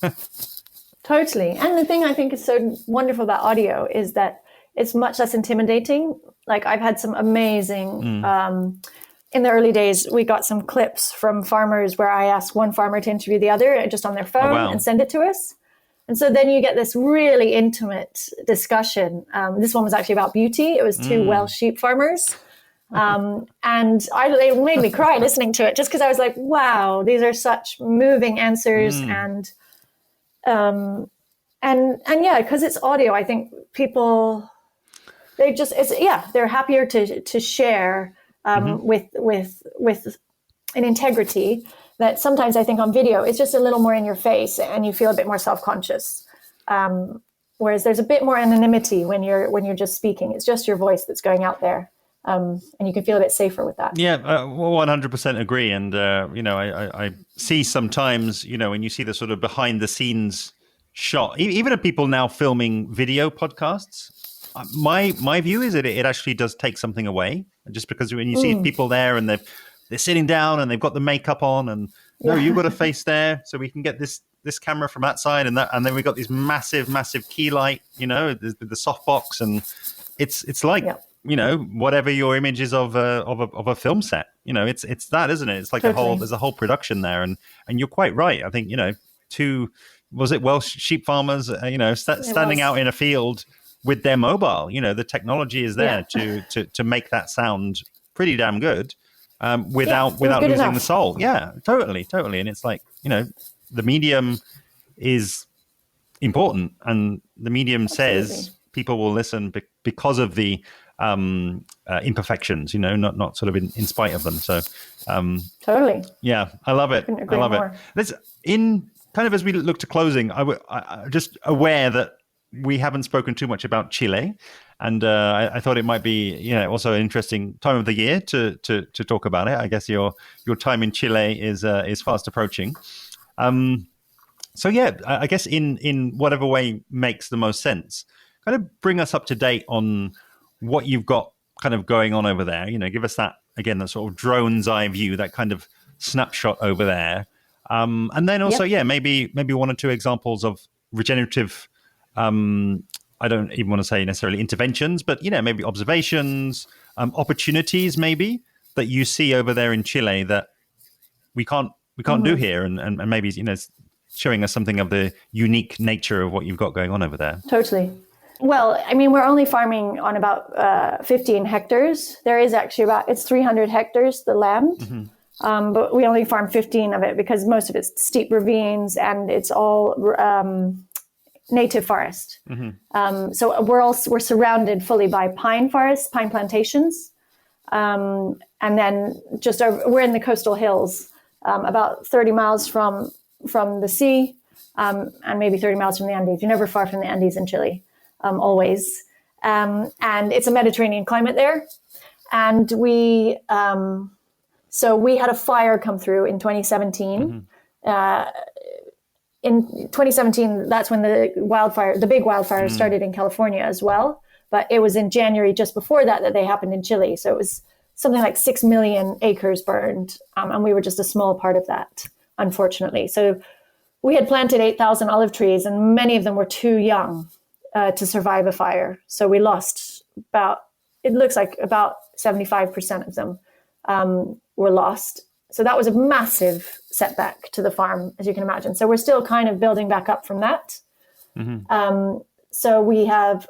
Speaker 2: Totally. And the thing I think is so wonderful about audio is that it's much less intimidating. Like I've had some amazing, in the early days, we got some clips from farmers where I asked one farmer to interview the other just on their phone and send it to us. And so then you get this really intimate discussion. This one was actually about beauty. It was two Welsh sheep farmers. And it made me cry listening to it, just because I was like, wow, these are such moving answers. And because it's audio, I think people, they're happier to share with an integrity that sometimes I think on video, it's just a little more in your face and you feel a bit more self-conscious. Whereas there's a bit more anonymity when you're just speaking. It's just your voice that's going out there. And you can feel a bit safer with that.
Speaker 1: Yeah, 100% agree. And, I see sometimes, when you see the sort of behind the scenes shot, even of people now filming video podcasts, my view is that it actually does take something away. Just because when you see people there and they're sitting down and they've got the makeup on and you've got a face there, so we can get this camera from that side and then we've got this massive key light, the softbox, and it's like whatever your image is of a film set, it's that, isn't it? It's like there's a whole production there, and you're quite right. I think was it Welsh sheep farmers standing out in a field with their mobile, the technology is there to make that sound pretty damn good, without losing enough. The soul. Yeah, totally. And it's like, the medium is important, and the medium says people will listen because of the imperfections, not sort of in spite of them. So
Speaker 2: totally.
Speaker 1: Yeah, I love it. I love it. Let's, in kind of as we look to closing, I'm just aware that we haven't spoken too much about Chile, and I thought it might be also an interesting time of the year to talk about it. I guess your time in Chile is fast approaching. So yeah, I guess in whatever way makes the most sense, kind of bring us up to date on what you've got kind of going on over there. Give us that sort of drone's eye view, that kind of snapshot over there. And then also, maybe one or two examples of regenerative, I don't even want to say necessarily interventions, but, maybe observations, opportunities maybe that you see over there in Chile that we can't do here, and maybe, showing us something of the unique nature of what you've got going on over there.
Speaker 2: Totally. Well, I mean, we're only farming on about 15 hectares. There is actually it's 300 hectares, the land. but we only farm 15 of it because most of it's steep ravines and it's all native forest. So we're surrounded fully by pine forests, pine plantations. And then we're in the coastal hills, about 30 miles from the sea, and maybe 30 miles from the Andes. You're never far from the Andes in Chile, always. And it's a Mediterranean climate there. And we had a fire come through in 2017. In 2017, that's when the big wildfire started in California as well. But it was in January just before that they happened in Chile. So it was something like 6 million acres burned. And we were just a small part of that, unfortunately. So we had planted 8,000 olive trees and many of them were too young to survive a fire. So we lost about 75% of them were lost. So that was a massive setback to the farm, as you can imagine. So we're still kind of building back up from that. So we have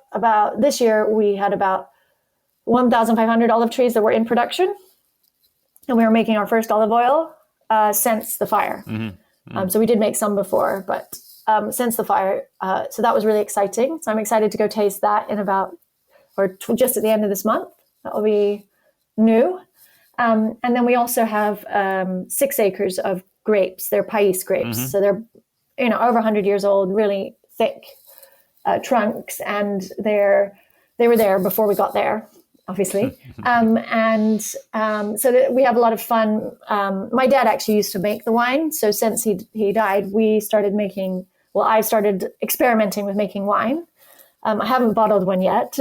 Speaker 2: this year we had about 1,500 olive trees that were in production. And we were making our first olive oil since the fire. So we did make some before, but since the fire. So that was really exciting. So I'm excited to go taste that just at the end of this month. That will be new. And then we also have 6 acres of grapes. They're Pais grapes. So they're over 100 years old, really thick trunks. And they were there before we got there, obviously. So we have a lot of fun. My dad actually used to make the wine. So since he died, I started experimenting with making wine. I haven't bottled one yet.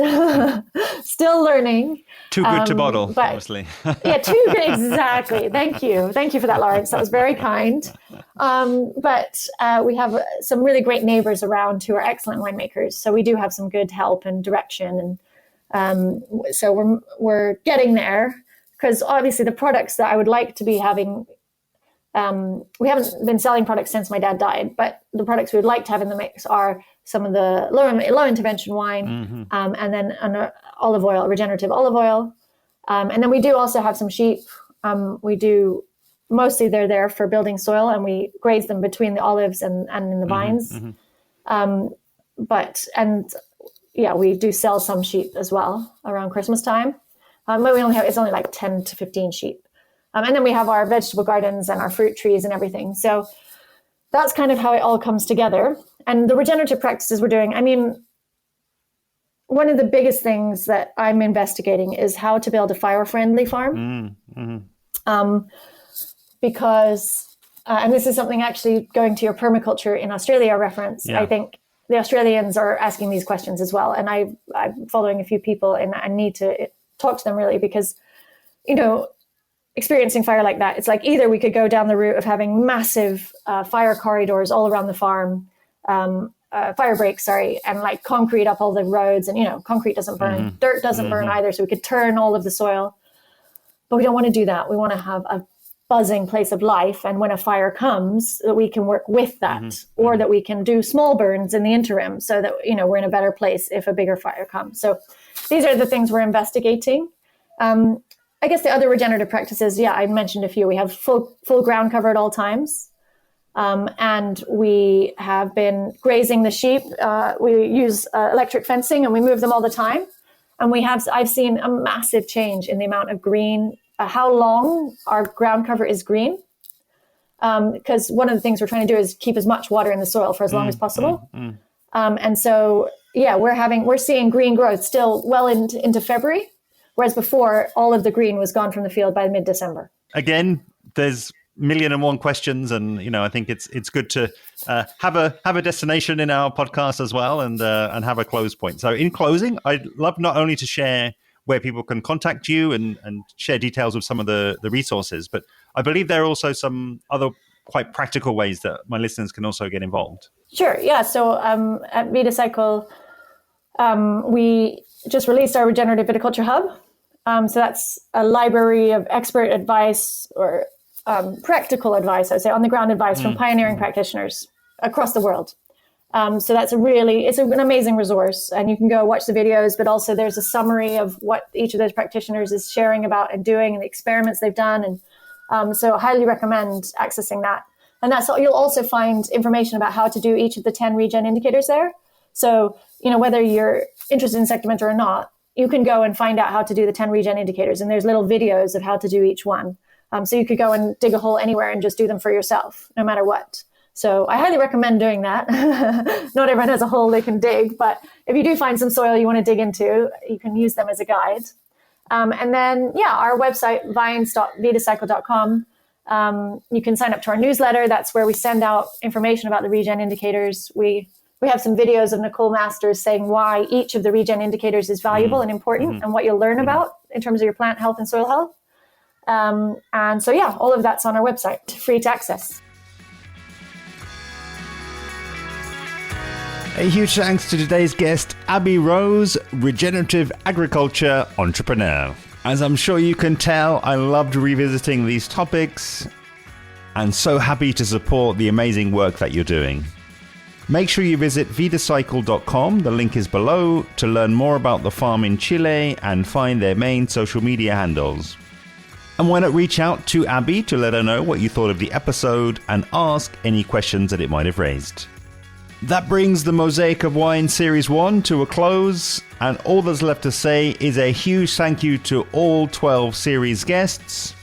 Speaker 2: Still learning.
Speaker 1: Too good to bottle, obviously.
Speaker 2: Yeah, too good. Exactly. Thank you. Thank you for that, Lawrence. That was very kind. But we have some really great neighbors around who are excellent winemakers. So we do have some good help and direction. And so we're getting there because obviously the products that I would like to be having, we haven't been selling products since my dad died, but the products we would like to have in the mix are some of the low intervention wine, and then an olive oil, regenerative olive oil. And then we do also have some sheep. Mostly they're there for building soil and we graze them between the olives and in the vines. We do sell some sheep as well around Christmas time. But it's only like 10 to 15 sheep. And then we have our vegetable gardens and our fruit trees and everything. So that's kind of how it all comes together. And the regenerative practices we're doing, one of the biggest things that I'm investigating is how to build a fire-friendly farm. Because, and this is something actually going to your permaculture in Australia reference, I think the Australians are asking these questions as well. And I'm following a few people and I need to talk to them really because, experiencing fire like that, it's like either we could go down the route of having massive fire corridors all around the farm, fire breaks, and like concrete up all the roads. And, concrete doesn't burn, dirt doesn't burn either. So we could turn all of the soil. But we don't want to do that. We want to have a buzzing place of life. And when a fire comes, that we can work with that or that we can do small burns in the interim so that, we're in a better place if a bigger fire comes. So these are the things we're investigating. I guess the other regenerative practices, I mentioned a few. We have full ground cover at all times. And we have been grazing the sheep. We use electric fencing and we move them all the time. And I've seen a massive change in the amount of green, how long our ground cover is green. Because one of the things we're trying to do is keep as much water in the soil for as long as possible. And so, we're seeing green growth still well into February. Whereas before, all of the green was gone from the field by mid-December. Again,
Speaker 1: there's 1,000,001 questions, and I think it's good to have a destination in our podcast as well, and have a close point. So, in closing, I'd love not only to share where people can contact you and share details of some of the resources, but I believe there are also some other quite practical ways that my listeners can also get involved.
Speaker 2: Sure, yeah. So at Vitacycle, we just released our Regenerative Agriculture Hub. So that's a library of expert advice or practical advice, I would say, on-the-ground advice from pioneering practitioners across the world. So it's an amazing resource, and you can go watch the videos, but also there's a summary of what each of those practitioners is sharing about and doing and the experiments they've done. So I highly recommend accessing that. And you'll also find information about how to do each of the 10 regen indicators there. So, whether you're interested in insect mentor or not, you can go and find out how to do the 10 regen indicators. And there's little videos of how to do each one. So you could go and dig a hole anywhere and just do them for yourself, no matter what. So I highly recommend doing that. Not everyone has a hole they can dig, but if you do find some soil you want to dig into, you can use them as a guide. And then, our website, vines.vitacycle.com. You can sign up to our newsletter. That's where we send out information about the regen indicators. We have some videos of Nicole Masters saying why each of the regen indicators is valuable and important and what you'll learn about in terms of your plant health and soil health. And so, all of that's on our website, free to access.
Speaker 1: A huge thanks to today's guest, Abby Rose, Regenerative Agriculture Entrepreneur. As I'm sure you can tell, I loved revisiting these topics and so happy to support the amazing work that you're doing. Make sure you visit vitacycle.com, the link is below, to learn more about the farm in Chile and find their main social media handles. And why not reach out to Abby to let her know what you thought of the episode and ask any questions that it might have raised. That brings the Mosaic of Wine Series 1 to a close, and all that's left to say is a huge thank you to all 12 series guests.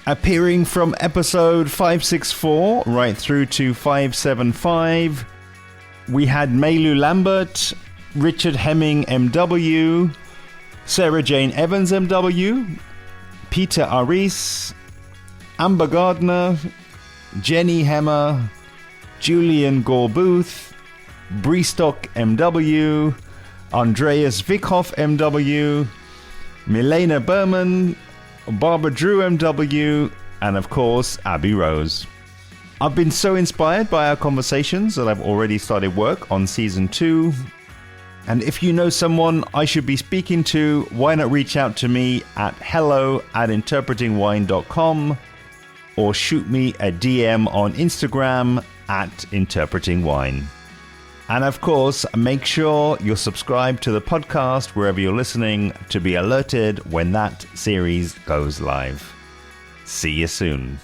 Speaker 1: Appearing from episode 564 right through to 575, we had Maylu Lambert, Richard Hemming MW, Sarah Jane Evans MW, Peter Aris, Amber Gardner, Jenny Hemmer, Julian Gore-Booth, Breestock MW, Andreas Vickhoff MW, Milena Berman, Barbara Drew MW, and of course, Abby Rose. I've been so inspired by our conversations that I've already started work on season 2. And if you know someone I should be speaking to, why not reach out to me at hello@interpretingwine.com or shoot me a DM on Instagram @interpretingwine. And of course, make sure you're subscribed to the podcast wherever you're listening to be alerted when that series goes live. See you soon.